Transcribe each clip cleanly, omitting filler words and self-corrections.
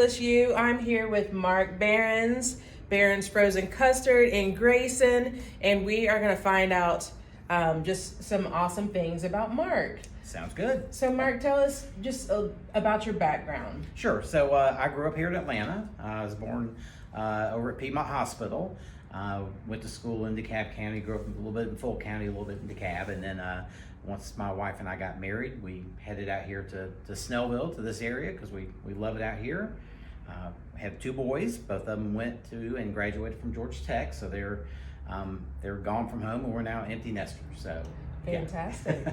Fabulous You. I'm here with Mark Berens, Berens Frozen Custard in Grayson, and we are going to find out just some awesome things about Mark. Sounds good. So Mark, tell us just about your background. Sure. So I grew up here in Atlanta. I was born over at Piedmont Hospital. Went to school in DeKalb County, grew up a little bit in Fulton County, a little bit in DeKalb, and then once my wife and I got married, we headed out here to Snellville, to this area, because we love it out here. Had two boys. Both of them went to and graduated from Georgia Tech, so they're gone from home, and we're now empty nesters. So fantastic.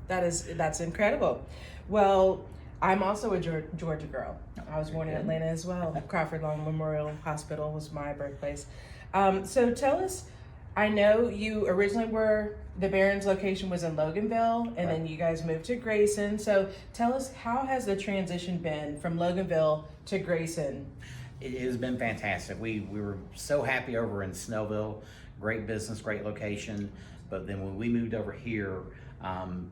Yeah. That's incredible. Well, I'm also a Georgia girl. I was born in Atlanta as well. Crawford Long Memorial Hospital was my birthplace. So tell us, I know you originally the Berens location was in Loganville, and then you guys moved to Grayson. So tell us, how has the transition been from Loganville to Grayson? It has been fantastic. We were so happy over in Snellville. Great business, great location. But then when we moved over here,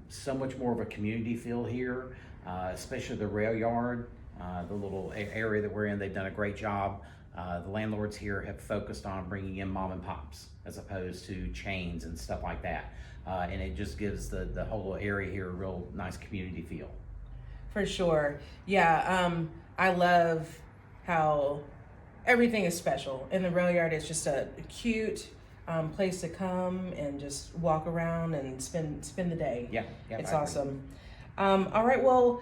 so much more of a community feel here, especially the rail yard, the little area that we're in. They've done a great job. The landlords here have focused on bringing in mom and pops as opposed to chains and stuff like that. And it just gives the whole area here a real nice community feel. For sure. Yeah, I love how everything is special. In the rail yard, it's just a cute place to come and just walk around and spend the day. Yeah, it's awesome. All right, well,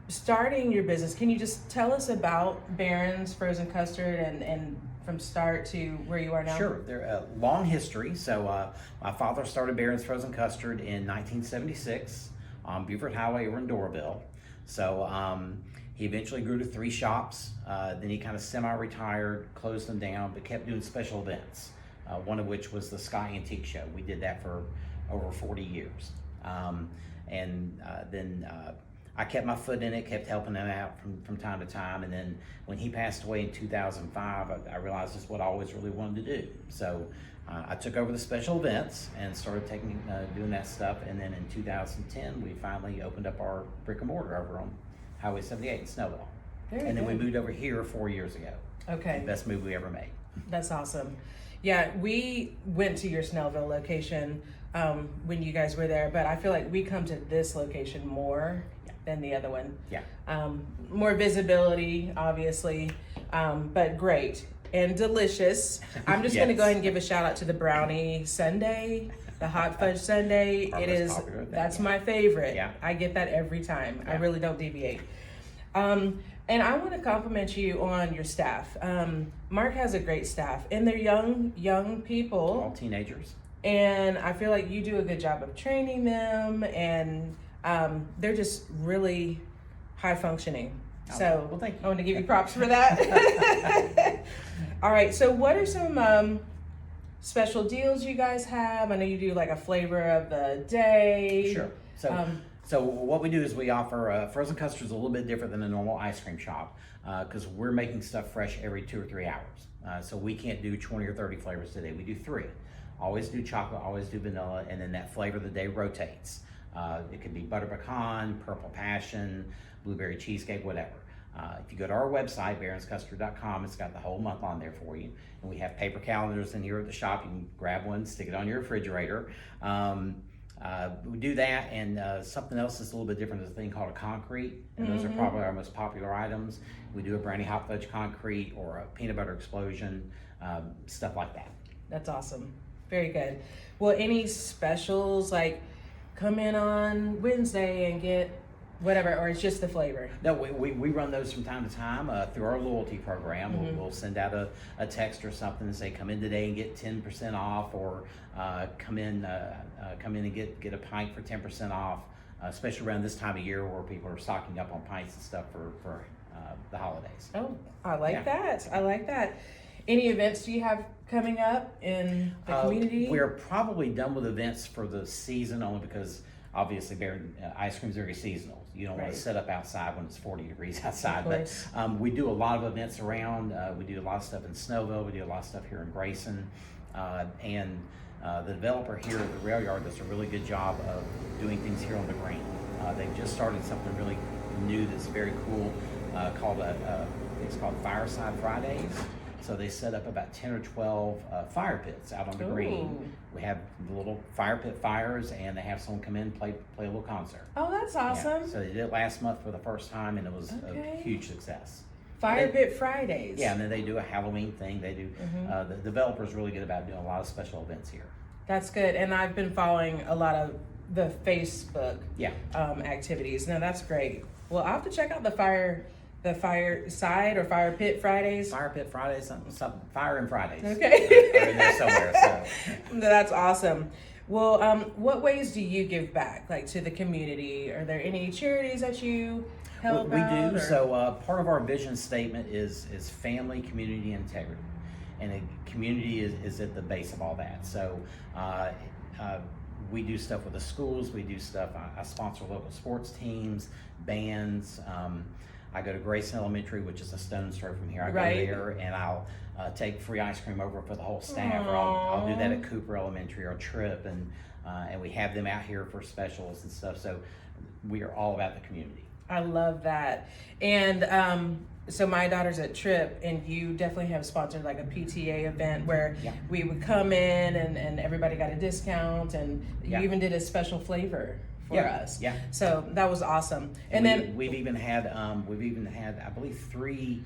starting your business, can you just tell us about Berens Frozen Custard and from start to where you are now? Sure. They're a long history. So my father started Berens Frozen Custard in 1976 on Beaufort Highway over in Doraville. So he eventually grew to 3 shops. Then he kind of semi-retired, closed them down, but kept doing special events. One of which was the Sky Antique Show. We did that for over 40 years. Then I kept my foot in it, kept helping him out from time to time. And then when he passed away in 2005, I realized that's what I always really wanted to do. So I took over the special events and started doing that stuff. And then in 2010, we finally opened up our brick and mortar over on Highway 78 in Snellville. And then we moved over here 4 years ago. Okay. The best move we ever made. That's awesome. Yeah, we went to your Snellville location when you guys were there, but I feel like we come to this location more than the other one. Yeah. More visibility, obviously, but great and delicious. I'm just going to go ahead and give a shout out to the brownie sundae, the hot fudge sundae. That's my favorite. Yeah. I get that every time. Yeah. I really don't deviate. And I want to compliment you on your staff. Mark has a great staff, and they're young people. All teenagers. And I feel like you do a good job of training them, and they're just really high functioning. So well, thank you. I want to give you props for that. All right, so what are some special deals you guys have? I know you do like a flavor of the day. Sure. So what we do is we offer frozen custards a little bit different than a normal ice cream shop because we're making stuff fresh every 2 or 3 hours. So we can't do 20 or 30 flavors today. We do 3. Always do chocolate, always do vanilla, and then that flavor of the day rotates. It could be butter pecan, purple passion, blueberry cheesecake, whatever. If you go to our website, berenscustard.com, it's got the whole month on there for you. And we have paper calendars in here at the shop. You can grab one, stick it on your refrigerator. We do that, and something else that's a little bit different is a thing called a concrete, and those are probably our most popular items. We do a brownie hot fudge concrete or a peanut butter explosion, stuff like that. That's awesome. Very good. Well, any specials, like come in on Wednesday and get whatever, or it's just the flavor? No, we run those from time to time through our loyalty program. We'll send out a text or something and say, come in today and get 10% off, or come in and get a pint for 10% off, especially around this time of year where people are stocking up on pints and stuff for the holidays. Oh, I like that. I like that. Any events do you have coming up in the community? We're probably done with events for the season, only because obviously ice cream is very seasonal. You don't want to set up outside when it's 40 degrees outside. But we do a lot of events around. We do a lot of stuff in Snellville. We do a lot of stuff here in Grayson. And the developer here at the rail yard does a really good job of doing things here on the green. They've just started something really new that's very cool called a it's called Fireside Fridays. So they set up about 10 or 12 fire pits out on the green. We have the little fire pit fires, and they have someone come in and play a little concert. Oh, that's awesome. Yeah. So they did it last month for the first time, and it was a huge success. Fire Pit Fridays. Yeah, and then they do a Halloween thing. They do. The developer's really good about doing a lot of special events here. That's good, and I've been following a lot of the Facebook activities. No, that's great. Well, I'll have to check out the Fireside or Fire Pit Fridays. Fire Pit Fridays, something Fire and Fridays. Okay. They're in there somewhere. So. That's awesome. Well, what ways do you give back, like to the community? Are there any charities that you help out? We do. So part of our vision statement is family, community, integrity, and a community is at the base of all that. So we do stuff with the schools. We do stuff. I sponsor local sports teams, bands. I go to Grayson Elementary, which is a stone's throw from here. I go there, and I'll take free ice cream over for the whole staff. Or I'll do that at Cooper Elementary or Tripp, and we have them out here for specials and stuff. So we are all about the community. I love that. And so my daughter's at Tripp, and you definitely have sponsored like a PTA event where we would come in and everybody got a discount, and you even did a special flavor for us. Yeah. So that was awesome. And then we've even had I believe 3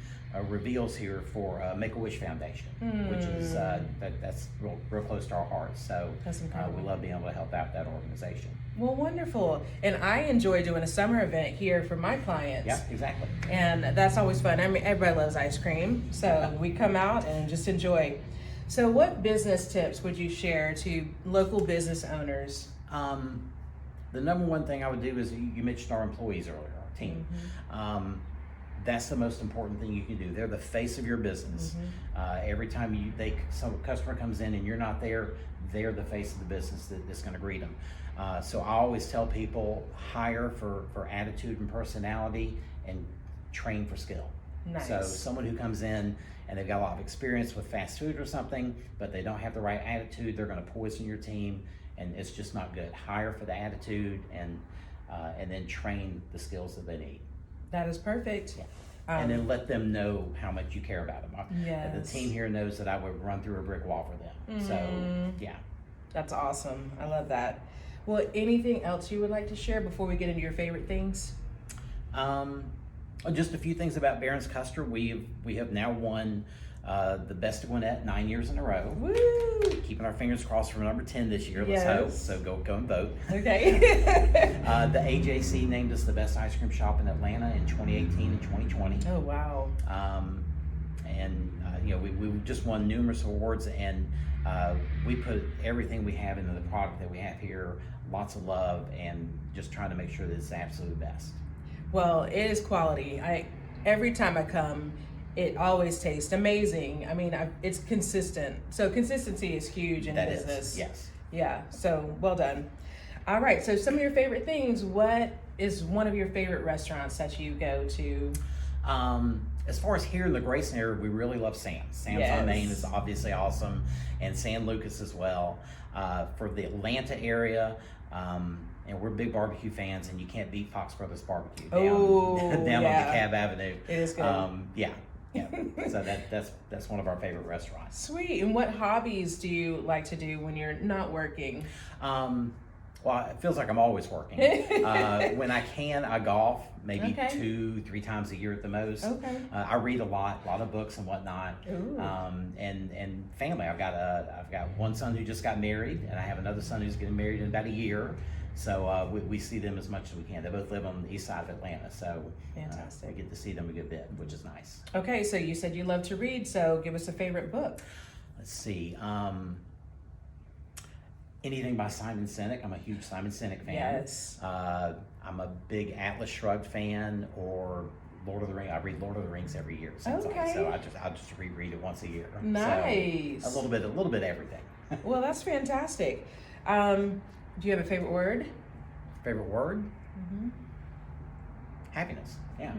reveals here for Make-A-Wish Foundation, which is that's real close to our hearts. So that's incredible. We love being able to help out that organization. Well, wonderful. And I enjoy doing a summer event here for my clients. Yeah, exactly. And that's always fun. I mean, everybody loves ice cream, so we come out and just enjoy. So what business tips would you share to local business owners? The number one thing I would do is, you mentioned our employees earlier, our team. That's the most important thing you can do. They're the face of your business. Every time some customer comes in and you're not there, they're the face of the business that's going to greet them. So I always tell people, hire for attitude and personality, and train for skill. Nice. So someone who comes in and they've got a lot of experience with fast food or something, but they don't have the right attitude, they're going to poison your team, and it's just not good. Hire for the attitude, and then train the skills that they need. That is perfect. Yeah. And then let them know how much you care about them. Yes. The team here knows that I would run through a brick wall for them. So, yeah. That's awesome. I love that. Well, anything else you would like to share before we get into your favorite things? Just a few things about Berens Custard. We have now won the Best of Gwinnett 9 years in a row. Woo! Keeping our fingers crossed for number 10 this year. Let's hope. So go and vote. Okay. The AJC named us the best ice cream shop in Atlanta in 2018 and 2020. Oh wow. We just won numerous awards, and we put everything we have into the product that we have here. Lots of love, and just trying to make sure that it's the absolute best. Well, it is quality. Every time I come, it always tastes amazing. I mean, it's consistent. So consistency is huge in business. Yes. Yeah. So well done. All right. So some of your favorite things. What is one of your favorite restaurants that you go to? As far as here in the Grayson area, we really love Sam's. Sam's on Main is obviously awesome, and San Lucas as well. For the Atlanta area, and we're big barbecue fans, and you can't beat Fox Brothers Barbecue down on DeKalb Avenue. It is good. Yeah. So that's one of our favorite restaurants. Sweet. And what hobbies do you like to do when you're not working? Well, it feels like I'm always working. When I can, I golf, maybe 2-3 times a year at the most. Okay. I read a lot of books and whatnot. And family. I've got one son who just got married, and I have another son who's getting married in about a year. So we see them as much as we can. They both live on the east side of Atlanta, so fantastic. We get to see them a good bit, which is nice. Okay, so you said you love to read, so give us a favorite book. Let's see. Anything by Simon Sinek. I'm a huge Simon Sinek fan. Yes. I'm a big Atlas Shrugged fan, or Lord of the Rings. I read Lord of the Rings every year. So I'll just reread it once a year. Nice. So a little bit of everything. Well, that's fantastic. Do you have a favorite word? Favorite word? Happiness. Yeah.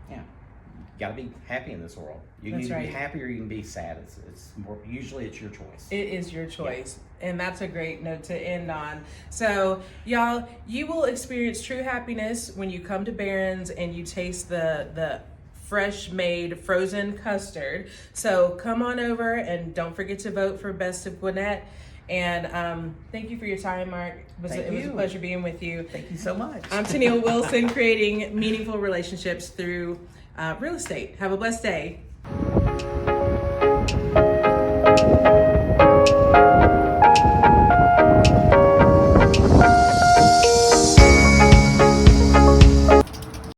Yeah. You gotta be happy in this world. You can either be happy or you can be sad. It's more, usually it's your choice. It is your choice. Yeah. And that's a great note to end on. So y'all, you will experience true happiness when you come to Berens and you taste the fresh made frozen custard. So come on over and don't forget to vote for Best of Gwinnett. And thank you for your time, Mark. It was a pleasure being with you. Thank you so much. I'm Tennille Wilson, creating meaningful relationships through real estate. Have a blessed day.